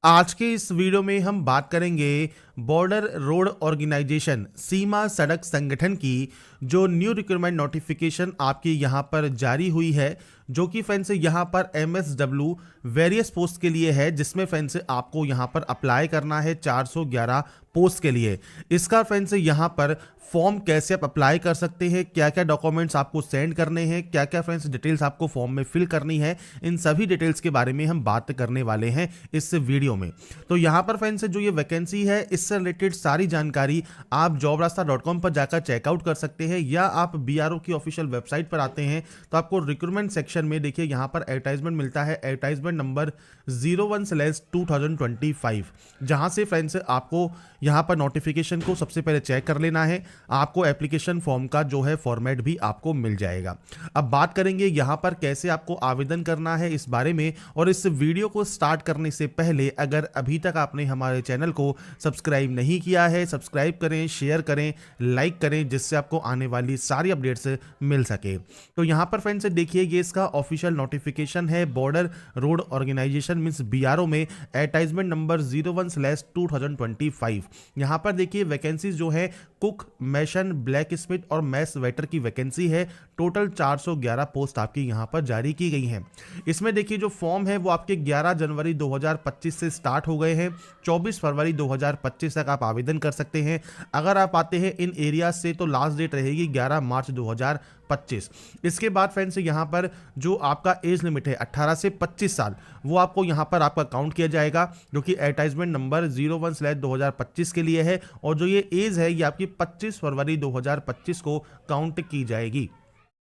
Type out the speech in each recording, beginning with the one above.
आज के इस वीडियो में हम बात करेंगे बॉर्डर रोड ऑर्गेनाइजेशन सीमा सड़क संगठन की जो न्यू रिक्रूटमेंट नोटिफिकेशन आपकी यहां पर जारी हुई है, जो कि फ्रेंड्स यहां पर MSW वेरियस पोस्ट के लिए है, जिसमें फ्रेंड्स आपको यहां पर अप्लाई करना है 411 पोस्ट के लिए। इसका फ्रेंड्स यहां पर फॉर्म कैसे आप अप्लाई कर सकते हैं, क्या क्या डॉक्यूमेंट्स आपको सेंड करने हैं, क्या क्या फ्रेंड्स डिटेल्स आपको फॉर्म में फिल करनी है, इन सभी डिटेल्स के बारे में हम बात करने वाले हैं इस वीडियो में। तो यहाँ पर फ्रेंड्स जो ये वैकेंसी है, इससे रिलेटेड सारी जानकारी आप jobrasta.com पर जाकर चेकआउट कर सकते हैं, या आप BRO की ऑफिशियल वेबसाइट पर आते हैं तो आपको रिक्रूटमेंट सेक्शन में देखिए यहाँ पर एडवर्टाइजमेंट मिलता है, एडवर्टाइजमेंट नंबर 01/2025, जहाँ से फ्रेंड्स आपको यहाँ पर नोटिफिकेशन को सबसे पहले चेक कर लेना है। आपको एप्लीकेशन फॉर्म का जो है फॉर्मेट भी आपको मिल जाएगा। अब बात करेंगे यहाँ पर कैसे आपको आवेदन करना है इस बारे में। और इस वीडियो को स्टार्ट करने से पहले अगर अभी तक आपने हमारे चैनल को सब्सक्राइब नहीं किया है, सब्सक्राइब करें, शेयर करें, लाइक करें, जिससे आपको आने वाली सारी अपडेट्स मिल सके। तो यहाँ पर फ्रेंड्स देखिए, ये इसका ऑफिशियल नोटिफिकेशन है border road organisation means BRO में, एडवर्टाइजमेंट नंबर 01/2025। यहाँ पर देखिए वैकेंसीज जो है कुक, मैशन, ब्लैक स्मिथ और मैस वेटर की वैकेंसी है। टोटल 411 पोस्ट आपकी यहाँ पर जारी की गई हैं। इसमें देखिए जो फॉर्म है वो आपके 11 जनवरी 2025 से स्टार्ट हो गए हैं। 24 फरवरी 2025 तक आप आवेदन कर सकते हैं। अगर आप आते हैं इन एरिया से तो लास्ट डेट रहेगी 11 मार्च 2025। इसके बाद फ्रेंड्स यहाँ पर जो आपका एज लिमिट है 18 से 25 साल, वो आपको यहाँ पर आपका काउंट किया जाएगा, जो कि एडवर्टाइजमेंट नंबर 01/2025 के लिए है। और जो ये एज है ये आपकी 25 फरवरी 2025 को काउंट की जाएगी।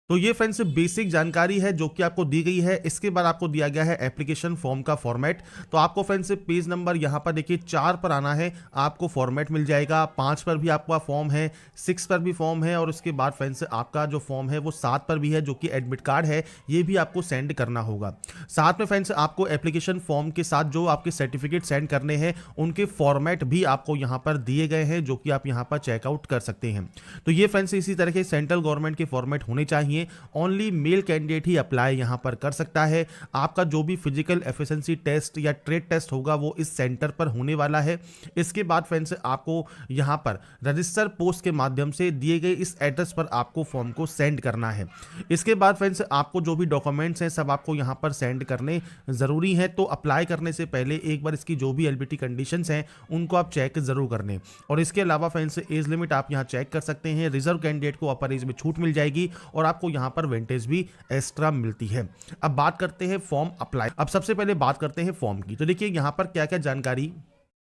तो ये फ्रेंड्स बेसिक जानकारी है जो कि आपको दी गई है। इसके बाद आपको दिया गया है एप्लीकेशन फॉर्म का फॉर्मेट। तो आपको फ्रेंड्स पेज नंबर यहाँ पर देखिए 4 पर आना है, आपको फॉर्मेट मिल जाएगा। 5 पर भी आपका फॉर्म है, 6 पर भी फॉर्म है, और उसके बाद फ्रेंड्स आपका जो फॉर्म है वो 7 पर भी है, जो कि एडमिट कार्ड है, ये भी आपको सेंड करना होगा। साथ में फ्रेंड्स आपको एप्लीकेशन फॉर्म के साथ जो आपके सर्टिफिकेट सेंड करने हैं उनके फॉर्मेट भी आपको यहाँ पर दिए गए हैं, जो कि आप यहाँ पर चेकआउट कर सकते हैं। तो ये फ्रेंड्स इसी तरह के सेंट्रल गवर्नमेंट के फॉर्मेट होने चाहिए। ओनली मेल कैंडिडेट ही अप्लाई यहां पर कर सकता है। आपका जो भी फिजिकल एफिशिएंसी टेस्ट या ट्रेड टेस्ट होगा वो इस सेंटर पर होने वाला है। इसके बाद फ्रेंड्स आपको यहां पर रजिस्टर पोस्ट के माध्यम से दिए गए इस एड्रेस पर आपको फॉर्म को सेंड करना है। इसके बाद फ्रेंड्स आपको जो भी डॉक्यूमेंट्स हैं सब आपको यहां पर सेंड करने जरूरी है। तो अप्लाई करने से पहले एक बार इसकी जो भी LBT कंडीशंस हैं उनको आप चेक जरूर कर लें। और इसके अलावा फ्रेंड्स एज लिमिट आप यहां चेक कर सकते हैं। रिजर्व कैंडिडेट को अपर एज में छूट मिल जाएगी और आपको यहां पर वेंटेज भी एक्स्ट्रा मिलती है। अब बात करते हैं फॉर्म अप्लाई। अब सबसे पहले बात करते हैं फॉर्म की। तो देखिए यहां पर क्या क्या जानकारी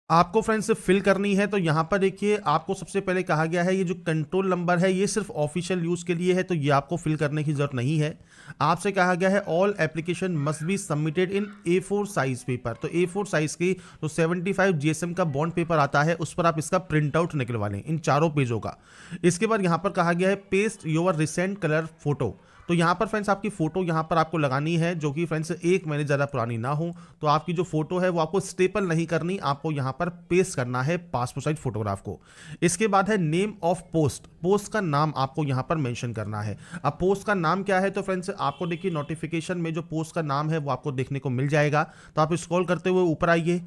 आपको फ्रेंड्स फिल करनी है। तो यहां पर देखिए आपको सबसे पहले कहा गया है ये जो कंट्रोल नंबर है ये सिर्फ ऑफिशियल यूज के लिए है, तो ये आपको फिल करने की जरूरत नहीं है। आपसे कहा गया है all application must be submitted in A4 size paper. तो A4 साइज की जो 75 GSM का बॉन्ड पेपर आता है उस पर आप इसका प्रिंट आउट निकलवा लें, इन चारों पेजों का। इसके बाद यहां पर कहा गया है paste your recent colour photo. तो यहाँ पर फ्रेंड्स आपकी फोटो यहाँ पर आपको लगानी है, जो कि फ्रेंड्स 1 महीने ज़्यादा पुरानी ना हो। तो आपकी जो फोटो है वो आपको स्टेपल नहीं करनी, आपको यहाँ पर पेस्ट करना है पासपोर्ट साइज फोटोग्राफ को। इसके बाद है नेम ऑफ पोस्ट। पोस्ट का नाम आपको यहाँ पर मेंशन करना है। अब पोस्ट का नाम क्या है, तो फ्रेंड्स आपको देखिए नोटिफिकेशन में जो पोस्ट का नाम है वो आपको देखने को मिल जाएगा। तो आप स्क्रॉल करते हुए ऊपर आइए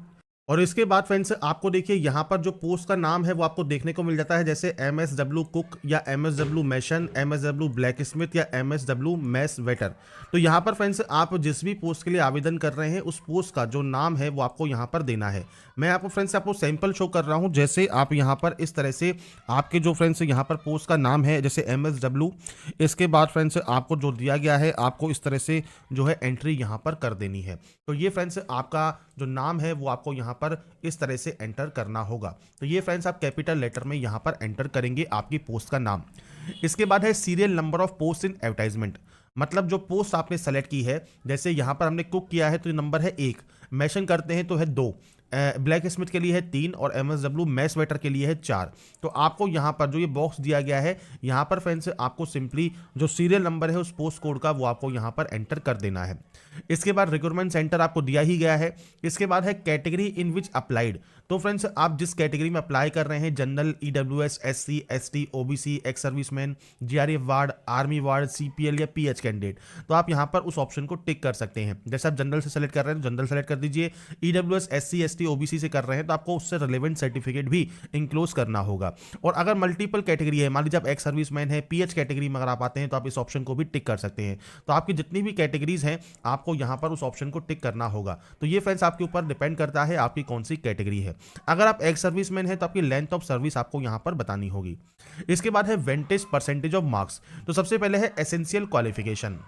और इसके बाद फ्रेंड्स आपको देखिए यहाँ पर जो पोस्ट का नाम है वो आपको देखने को मिल जाता है, जैसे MSW कुक या MSW मैशन, MSW ब्लैक स्मिथ या MSW मैस वेटर। तो यहाँ पर फ्रेंड्स आप जिस भी पोस्ट के लिए आवेदन कर रहे हैं उस पोस्ट का जो नाम है वो आपको यहाँ पर देना है। मैं आपको फ्रेंड्स आपको सैंपल शो कर रहा हूँ, जैसे आप यहाँ पर इस तरह से आपके जो फ्रेंड्स यहाँ पर पोस्ट का नाम है जैसे MSW, इसके बाद फ्रेंड्स आपको जो दिया गया है आपको इस तरह से जो है एंट्री यहाँ पर कर देनी है। तो ये फ्रेंड्स आपका जो नाम है वो आपको यहाँ पर इस तरह से एंटर करना होगा। तो ये फ्रेंड्स आप कैपिटल लेटर में यहाँ पर एंटर करेंगे आपकी पोस्ट का नाम। इसके बाद है serial number of post in advertisement, मतलब जो पोस्ट आपने सेलेक्ट की है, जैसे यहाँ पर हमने कुक किया है तो ये नंबर है 1, मैशन करते हैं तो है 2, ब्लैक स्मिथ के लिए है 3 और MSW मैस वेटर के लिए है 4। तो आपको यहाँ पर जो ये बॉक्स दिया गया है यहाँ पर फ्रेंड्स आपको सिंपली जो सीरियल नंबर है उस पोस्ट कोड का वो आपको यहाँ पर एंटर कर देना है। इसके बाद रिक्रूटमेंट सेंटर आपको दिया ही गया है। इसके बाद है कैटेगरी इन विच अप्लाइड। तो फ्रेंड्स आप जिस कैटेगरी में अप्लाई कर रहे हैं, general, EWS, SC, ST, OBC, ex serviceman, GRF ward, army ward, CPL या पीएच कैंडिडेट, तो आप यहां पर उस ऑप्शन को टिक कर सकते हैं। जैसे आप जनरल से सेलेक्ट कर रहे हैं तो जनरल सेलेक्ट कर दीजिए, ईडब्ल्यूएस, एससी, एसटी, ओबीसी से कर रहे हैं तो आपको उससे रिलेवेंट सर्टिफिकेट भी इंक्लोज करना होगा। और अगर मल्टीपल कैटेगरी है, मान लीजिए आप एक्स सर्विसमैन है, पीएच कैटेगरी में अगर आप आते हैं तो आप इस ऑप्शन को भी टिक कर सकते हैं। तो आपकी जितनी भी कैटेगरीज हैं आपको यहां पर उस ऑप्शन को टिक करना होगा। तो ये फ्रेंड्स आपके ऊपर डिपेंड करता है आपकी कौन सी कैटेगरी है। अगर आप एक्स सर्विसमैन है तो आपकी लेंथ ऑफ सर्विस आपको यहां पर बतानी होगी। इसके बाद है वेंटेज परसेंटेज ऑफ मार्क्स। तो सबसे पहले है एसेंशियल क्वालिफिकेशन।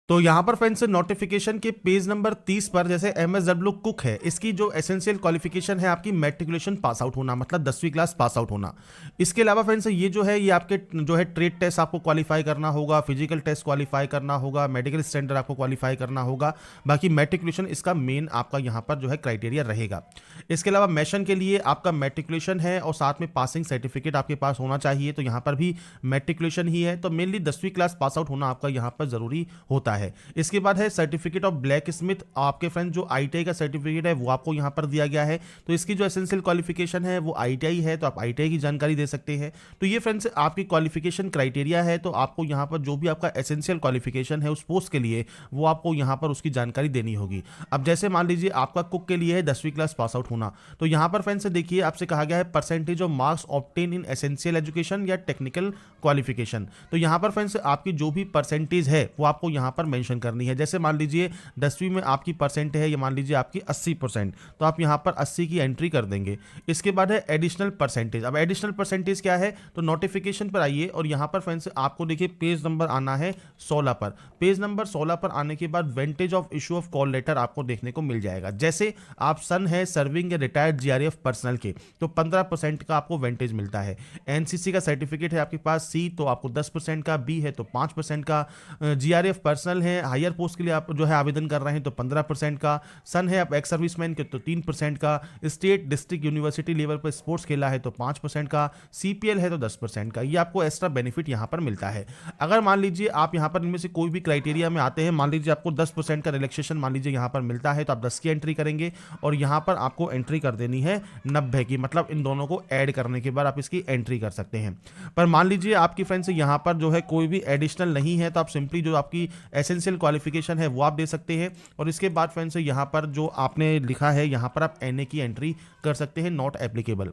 तो यहां पर फ्रेंड्स नोटिफिकेशन के पेज नंबर 30 पर जैसे एमएसडब्ल्यू कुक है, इसकी जो एसेंशियल क्वालिफिकेशन है आपकी मैट्रिकुलेशन पास आउट होना, मतलब 10वीं क्लास पास आउट होना। इसके अलावा फ्रेंड्स ये जो है ये आपके जो है ट्रेड टेस्ट आपको क्वालिफाई करना होगा, फिजिकल टेस्ट क्वालिफाई करना होगा, मेडिकल स्टैंडर्ड आपको क्वालिफाई करना होगा। बाकी मैट्रिकुलेशन इसका मेन आपका यहाँ पर जो है क्राइटेरिया रहेगा। इसके अलावा मेंशन के लिए आपका मैट्रिकुलेशन है और साथ में पासिंग सर्टिफिकेट आपके पास होना चाहिए, तो यहाँ पर भी मैट्रिकुलेशन ही है। तो मेनली 10वीं क्लास पास आउट होना आपका यहाँ पर जरूरी होता है। इसके बाद है सर्टिफिकेट ऑफ ब्लैक स्मिथ। आपके फ्रेंड जो आईटीआई का सर्टिफिकेट है वो आपको यहां पर दिया गया है। तो इसकी जो एसेंशियल क्वालिफिकेशन है वो आईटीआई है, तो आप आईटीआई की जानकारी दे सकते हैं। तो ये फ्रेंड्स आपकी क्वालिफिकेशन क्राइटेरिया है। तो आपको यहां पर जो भी आपका एसेंशियल क्वालिफिकेशन है उस पोस्ट के लिए वो आपको यहां पर उसकी जानकारी देनी होगी। अब जैसे मान लीजिए आपका कुक के लिए है 10वीं क्लास पास आउट होना, तो यहां पर फ्रेंड्स देखिए आपसे कहा गया है percentage of marks obtain in essential education या टेक्निकल क्वालिफिकेशन। तो यहां पर फ्रेंड्स आपकी जो भी परसेंटेज है वो आपको यहां पर मेंशन करनी है। जैसे मान लीजिए 10वीं में आपकी परसेंट है, ये मान लीजिए आपकी 80%, तो आप यहां पर 80 की एंट्री कर देंगे। इसके बाद है एडिशनल परसेंटेज। अब एडिशनल परसेंटेज क्या है, तो नोटिफिकेशन पर आइए और यहां पर फ्रेंड्स आपको देखिए पेज नंबर आना है 16 पर। पेज नंबर 16 पर आने के बाद vantage of issue of call letter आपको देखने को मिल जाएगा। जैसे आप सन है सर्विंग या रिटायर्ड जीआरएफ पर्सनल के, तो 15% का आपको वेंटेज मिलता है। एनसीसी का सर्टिफिकेट है आपके पास सी, तो आपको 10% का, बी है तो 5% का, जीआरएफ पर्सनल है हायर पोस्ट के लिए आप जो है आवेदन कर रहे हैं तो 15% का, सन है आप एक्स सर्विसमैन के तो 3% का, स्टेट डिस्ट्रिक्ट यूनिवर्सिटी लेवल पर स्पोर्ट्स खेला है तो 5% का, सीपीएल है तो 10% का। ये आपको एक्स्ट्रा बेनिफिट यहां पर मिलता है। अगर मान लीजिए आप यहां पर इनमें से कोई भी क्राइटेरिया में आते हैं, मान लीजिए आपको 10% का रिलैक्सेशन मान लीजिए यहां पर मिलता है, तो आप 10 की एंट्री करेंगे और यहां पर आपको एंट्री कर देनी है 90 की, मतलब इन दोनों को ऐड करने के बाद आप इसकी एंट्री कर सकते हैं। पर मान लीजिए आपकी फ्रेंड्स यहां पर जो है कोई भी एडिशनल नहीं है, तो आप सिंपली जो आपकी एसेंशियल क्वालिफिकेशन है वो आप दे सकते हैं। और इसके बाद फ्रेंड्स यहाँ पर जो आपने लिखा है यहाँ पर आप एनए की एंट्री कर सकते हैं, नॉट एप्लीकेबल।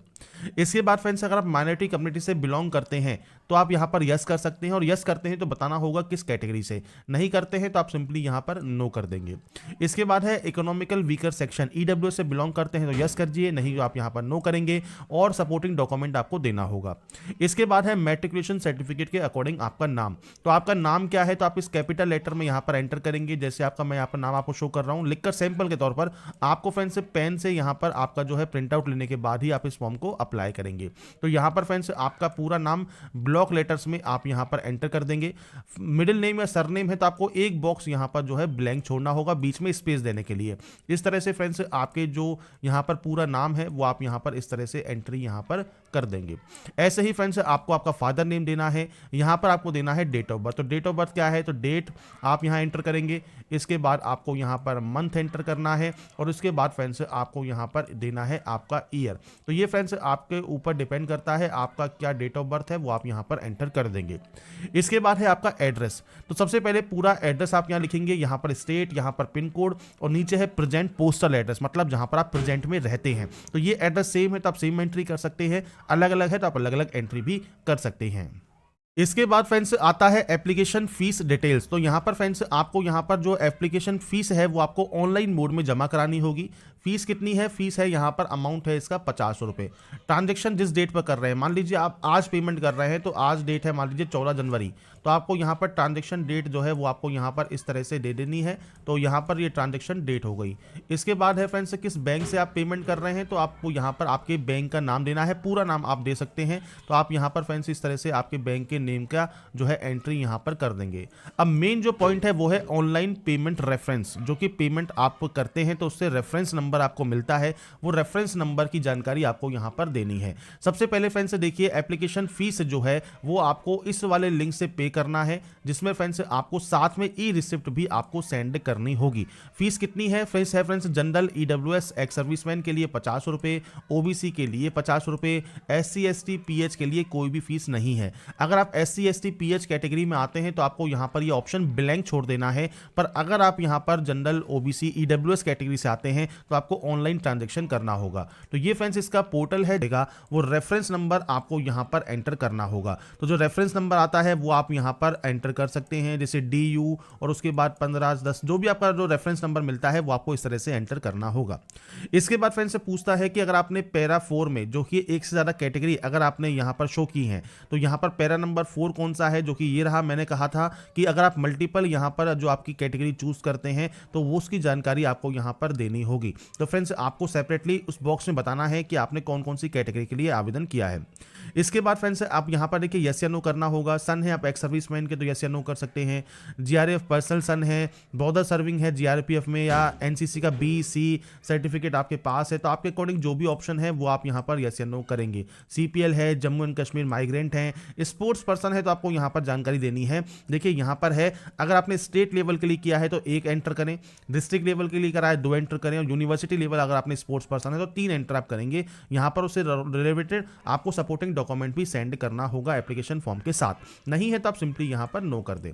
इसके बाद फ्रेंड्स अगर आप माइनॉरिटी कम्युनिटी से बिलोंग करते हैं तो आप यहाँ पर यस कर सकते हैं, और यस करते हैं तो बताना होगा किस कैटेगरी से, नहीं करते हैं तो आप सिंपली यहाँ पर नो कर देंगे। इसके बाद है इकोनॉमिकल वीकर सेक्शन, ईडब्ल्यूएस से बिलोंग करते हैं तो यस करिए, नहीं तो आप यहाँ पर नो करेंगे, और सपोर्टिंग डॉक्यूमेंट आपको देना होगा। इसके बाद है मैट्रिकुलेशन सर्टिफिकेट के अकॉर्डिंग आपका नाम। तो आपका नाम क्या है, तो आप इस कैपिटल लेटर में यहाँ पर एंटर करेंगे। जैसे आपका मैं यहाँ पर नाम आपको शो कर रहा हूँ, लिखकर सैंपल के तौर पर आपको फ्रेंड्स पेन से यहाँ पर आपका जो है प्रिंट आउट लेने के बाद ही आप इस फॉर्म को अप्लाई करेंगे। तो यहाँ पर फ्रेंड्स आपका पूरा नाम ब्लॉक लेटर्स में आप यहाँ पर एंटर कर देंगे। मिडिल नेम या सरनेम है तो आपको एक बॉक्स यहाँ पर जो है ब्लैंक छोड़ना होगा बीच में स्पेस देने के लिए। इस तरह से फ्रेंड्स आपके जो यहाँ पर पूरा नाम है वो आप यहाँ पर इस तरह से एंट्री यहाँ पर कर देंगे। ऐसे ही फ्रेंड्स आपको आपका फादर नेम देना है, यहाँ पर आपको देना है डेट ऑफ बर्थ। तो डेट ऑफ बर्थ क्या है, तो डेट आप यहाँ एंटर करेंगे। इसके बाद आपको यहाँ पर मंथ एंटर करना है, और उसके बाद फ्रेंड्स आपको यहाँ पर देना है आपका ईयर। तो ये फ्रेंड्स आपके ऊपर डिपेंड करता है आपका क्या डेट ऑफ बर्थ है, वो आप यहाँ पर एंटर कर देंगे। इसके बाद है आपका एड्रेस। तो सबसे पहले पूरा एड्रेस आप यहाँ लिखेंगे, यहाँ पर स्टेट, यहाँ पर पिन कोड, और नीचे है प्रेजेंट पोस्टल एड्रेस, मतलब जहाँ पर आप प्रेजेंट में रहते हैं। तो ये एड्रेस सेम है तो आप सेम एंट्री कर सकते हैं, अलग अलग है तो आप अलग अलग एंट्री भी कर सकते हैं। इसके बाद फ्रेंड्स आता है एप्लीकेशन फीस डिटेल्स। तो यहाँ पर फ्रेंड्स आपको यहाँ पर जो एप्लीकेशन फीस है वो आपको ऑनलाइन मोड में जमा करानी होगी। फीस कितनी है, फीस है यहाँ पर अमाउंट है इसका 50 रुपये। ट्रांजेक्शन जिस डेट पर कर रहे हैं, मान लीजिए आप आज पेमेंट कर रहे हैं तो आज डेट है मान लीजिए 14 जनवरी, तो आपको यहाँ पर ट्रांजेक्शन डेट जो है वो आपको यहाँ पर इस तरह से दे देनी है। तो यहाँ पर ये ट्रांजेक्शन डेट हो गई। इसके बाद है फ्रेंड्स किस बैंक से आप पेमेंट कर रहे हैं, तो आपको यहाँ पर आपके बैंक का नाम देना है, पूरा नाम आप दे सकते हैं। तो आप यहाँ पर फ्रेंड्स इस तरह से आपके बैंक के नेम का जो है एंट्री यहाँ पर कर देंगे। अब मेन जो पॉइंट है वो है ऑनलाइन पेमेंट रेफरेंस, जो कि पेमेंट आप करते हैं तो उससे रेफरेंस नंबर नंबर आपको मिलता है वो रेफरेंस नंबर की जानकारी आपको यहाँ पर देनी है। सबसे पहले फ्रेंड्स देखिए एप्लीकेशन फीस जो है वो आपको इस वाले लिंक से पे करना है, जिसमें फ्रेंड्स आपको साथ में ई रिसिप्ट भी आपको सेंड करनी होगी। फीस कितनी है friends general EWS ex serviceman के लिए 50 रुपये, ओबीसी के लिए 50 रुपये, SC ST PH के लिए कोई भी फीस नहीं है। अगर आप SC ST PH कैटेगरी में आते हैं तो आपको यहाँ पर ये ऑप्शन ब्लैंक छोड़ देना है, पर अगर आप यहाँ पर जनरल OBC EWS कैटेगरी से आते हैं तो आपको ऑनलाइन ट्रांजेक्शन करना होगा। तो ये फ्रेंड्स इसका पोर्टल है देगा, वो रेफरेंस नंबर आपको यहाँ पर एंटर करना होगा। तो जो रेफरेंस नंबर आता है वो आप यहाँ पर एंटर कर सकते हैं, जैसे DU और उसके बाद 1510 जो भी आपका जो रेफरेंस नंबर मिलता है वो आपको इस तरह से एंटर करना होगा। इसके बाद फ्रेंड्स से पूछता है कि अगर आपने पैरा 4 में जो कि एक से ज़्यादा कैटेगरी अगर आपने यहाँ पर शो की हैं तो यहाँ पर पैरा नंबर 4 कौन सा है, जो कि ये रहा। मैंने कहा था कि अगर आप मल्टीपल यहाँ पर जो आपकी कैटेगरी चूज करते हैं तो वो उसकी जानकारी आपको यहाँ पर देनी होगी। तो फ्रेंड्स आपको सेपरेटली उस बॉक्स में बताना है कि आपने कौन कौन सी कैटेगरी के लिए आवेदन किया है। इसके बाद फ्रेंड्स आप यहाँ पर देखिए यस या नो करना होगा। सन है आप एक्स सर्विसमैन के तो यस या नो कर सकते हैं। GRF पर्सनल सन है, बॉर्डर सर्विंग है GRPF में, या NCC का BC सर्टिफिकेट आपके पास है तो आपके अकॉर्डिंग जो भी ऑप्शन है वो आप यहाँ पर यस या नो करेंगे। CPL है, जम्मू एंड कश्मीर माइग्रेंट हैं, स्पोर्ट्स पर्सन है तो आपको यहाँ पर जानकारी देनी है। देखिए यहाँ पर है अगर आपने स्टेट लेवल के लिए किया है तो 1 एंटर करें, डिस्ट्रिक्ट लेवल के लिए करा है 2 एंटर करें, और यूनिवर्सिटी लेवल अगर आपने स्पोर्ट्स पर्सन है तो 3 एंटर आप करेंगे। यहाँ पर उससे रिलेटेड आपको सपोर्टिंग डॉक्यूमेंट भी सेंड करना होगा एप्लीकेशन फॉर्म के साथ, नहीं है तो आप सिंपली यहाँ पर नो कर दें।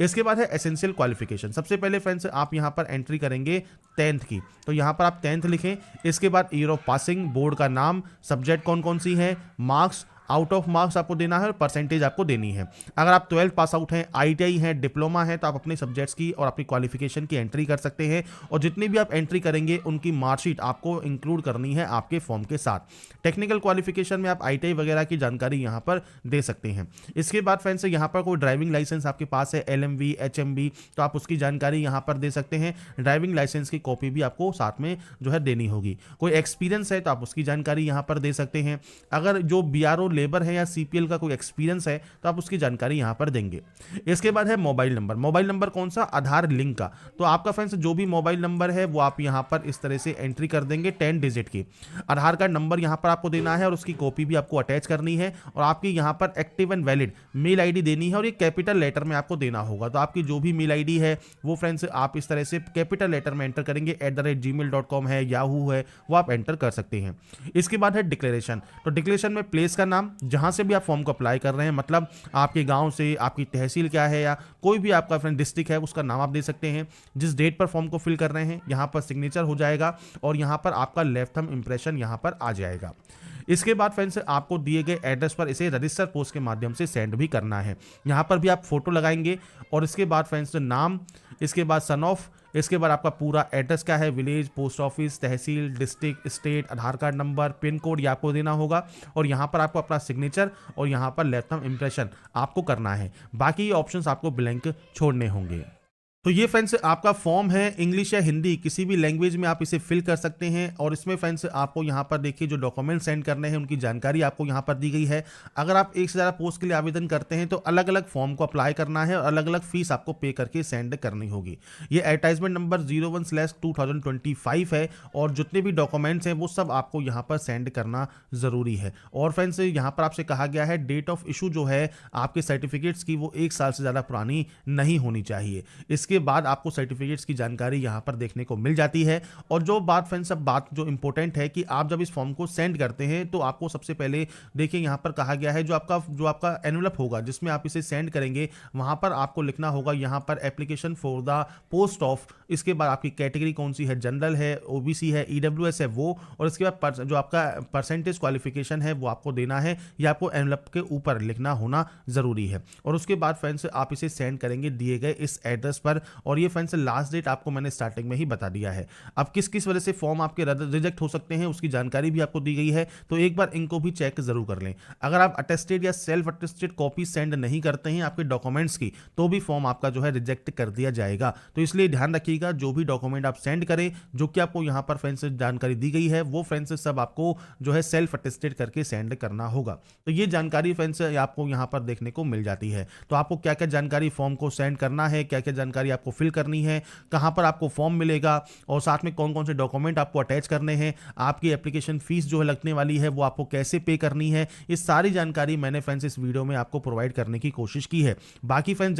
इसके बाद है एसेंशियल क्वालिफिकेशन। सबसे पहले फ्रेंड्स आप यहाँ पर एंट्री करेंगे 10th की, तो यहाँ पर आप 10th लिखें। इसके बाद ईयर ऑफ पासिंग, बोर्ड का नाम, सब्जेक्ट कौन कौन सी है, मार्क्स, आउट ऑफ मार्क्स आपको देना है और परसेंटेज आपको देनी है। अगर आप 12th पास आउट हैं, ITI है, डिप्लोमा है तो आप अपने सब्जेक्ट्स की और अपनी क्वालिफिकेशन की एंट्री कर सकते हैं, और जितनी भी आप एंट्री करेंगे उनकी मार्कशीट आपको इंक्लूड करनी है आपके फॉर्म के साथ। टेक्निकल क्वालिफिकेशन में आप ITI वगैरह की जानकारी यहाँ पर दे सकते हैं। इसके बाद फ्रेंड्स यहाँ पर कोई ड्राइविंग लाइसेंस आपके पास है, LMV HMB, तो आप उसकी जानकारी यहाँ पर दे सकते हैं। ड्राइविंग लाइसेंस की कॉपी भी आपको साथ में जो है देनी होगी। कोई एक्सपीरियंस है तो आप उसकी जानकारी यहाँ पर दे सकते हैं। अगर जो BRO लेबर है या CPL का कोई एक्सपीरियंस है तो आप उसकी जानकारी यहां पर देंगे। इसके बाद है मोबाइल नंबर। मोबाइल नंबर कौन सा, आधार लिंक का। तो आपका फ्रेंड्स जो भी मोबाइल नंबर है वो आप यहां पर इस तरह से एंट्री कर देंगे 10 डिजिट की। आधार कार्ड नंबर यहां पर आपको देना है और उसकी कॉपी भी आपको अटैच करनी है, और आपकी यहां पर active and valid mail ID देनी है, और ये कैपिटल लेटर में आपको देना होगा। तो आपकी जो भी मेल ID है वो फ्रेंड्स आप इस तरह से कैपिटल लेटर में एंटर करेंगे, @gmail.com है, याहू है, वो आप एंटर कर सकते हैं। इसके बाद है डिक्लेरेशन। तो डिक्लेरेशन में प्लेस का नाम, जहां से भी आप फॉर्म को अप्लाई कर रहे हैं, मतलब आपके गांव से, आपकी तहसील क्या है, या कोई भी आपका फ्रेंड डिस्ट्रिक्ट है उसका नाम आप दे सकते हैं। जिस डेट पर फॉर्म को फिल कर रहे हैं यहां पर सिग्नेचर हो जाएगा, और यहां पर आपका लेफ्ट थंब इंप्रेशन यहां पर आ जाएगा। इसके बाद फ्रेंड्स आपको दिए गए एड्रेस पर इसे रजिस्टर पोस्ट के माध्यम से सेंड भी करना है। यहाँ पर भी आप फोटो लगाएंगे, और इसके बाद फ्रेंड्स नाम, इसके बाद सन ऑफ, इसके बाद आपका पूरा एड्रेस क्या है, विलेज, पोस्ट ऑफिस, तहसील, डिस्ट्रिक्ट, स्टेट, आधार कार्ड नंबर, पिन कोड, ये आपको देना होगा। और यहाँ पर आपको अपना सिग्नेचर और यहाँ पर लेफ्ट थंब इंप्रेशन आपको करना है। बाकी ये ऑप्शंस आपको ब्लैंक छोड़ने होंगे। तो ये फ्रेंड्स आपका फॉर्म है, इंग्लिश या हिंदी किसी भी लैंग्वेज में आप इसे फिल कर सकते हैं। और इसमें फ्रेंड्स आपको यहाँ पर देखिए जो डॉक्यूमेंट सेंड करने हैं उनकी जानकारी आपको यहाँ पर दी गई है। अगर आप एक से ज़्यादा पोस्ट के लिए आवेदन करते हैं तो अलग अलग फॉर्म को अप्लाई करना है और अलग अलग फीस आपको पे करके सेंड करनी होगी। ये एडवर्टाइजमेंट नंबर 01/2025 है, और जितने भी डॉक्यूमेंट्स हैं वो सब आपको यहाँ पर सेंड करना ज़रूरी है। और फ्रेंड्स यहाँ पर आपसे कहा गया है डेट ऑफ इशू जो है आपके सर्टिफिकेट्स की वो 1 साल से ज़्यादा पुरानी नहीं होनी चाहिए। इसके बाद आपको सर्टिफिकेट्स की जानकारी यहां पर देखने को मिल जाती है। और जो बात फ्रेंड्स अब बात जो इंपॉर्टेंट है कि आप जब इस फॉर्म को सेंड करते हैं तो आपको सबसे पहले देखिए यहां पर कहा गया है जो आपका एनवलप होगा जिसमें आप इसे सेंड करेंगे वहां पर आपको लिखना होगा यहां पर application for the post of, इसके बाद आपकी कैटेगरी कौन सी है, जनरल है, ओबीसी है, ईडब्ल्यूएस है वो, और इसके बाद जो आपका परसेंटेज क्वालिफिकेशन है वो आपको देना है, ये आपको एनवलप के ऊपर लिखना होना जरूरी है। और उसके बाद फ्रेंड्स आप इसे सेंड करेंगे दिए गए इस एड्रेस पर। और ये फ्रेंड्स लास्ट डेट आपको मैंने स्टार्टिंग में ही बता दिया है। अब किस किस वजह से फॉर्म आपके रिजेक्ट हो सकते हैं उसकी जानकारी भी आपको दी गई है, तो एक बार इनको भी चेक जरूर कर लें। अगर आप अटेस्टेड या सेल्फ अटेस्टेड कॉपी सेंड नहीं करते हैं आपके डॉक्यूमेंट्स की तो भी फॉर्म आपका जो है रिजेक्ट कर दिया जाएगा। तो इसलिए ध्यान रखिएगा जो भी डॉक्यूमेंट आप सेंड करें जो कि आपको यहाँ पर फ्रेंड्स जानकारी दी गई है वो फ्रेंड्स सब आपको जो है सेल्फ अटेस्टेड करके सेंड करना होगा। तो ये जानकारी फ्रेंड्स आपको यहाँ पर देखने को मिल जाती है। तो आपको क्या क्या जानकारी फॉर्म को सेंड करना है, क्या क्या जानकारी जानकारी आपको फिल करनी है, कहाँ पर आपको फॉर्म मिलेगा और साथ में कौन कौन से डॉक्यूमेंट आपको अटैच करने हैं, आपकी एप्लीकेशन फीस जो है लगने वाली है वो आपको कैसे पे करनी है, इस सारी जानकारी मैंने फ्रेंड्स इस वीडियो में आपको प्रोवाइड करने की कोशिश की है। बाकी फ्रेंड्स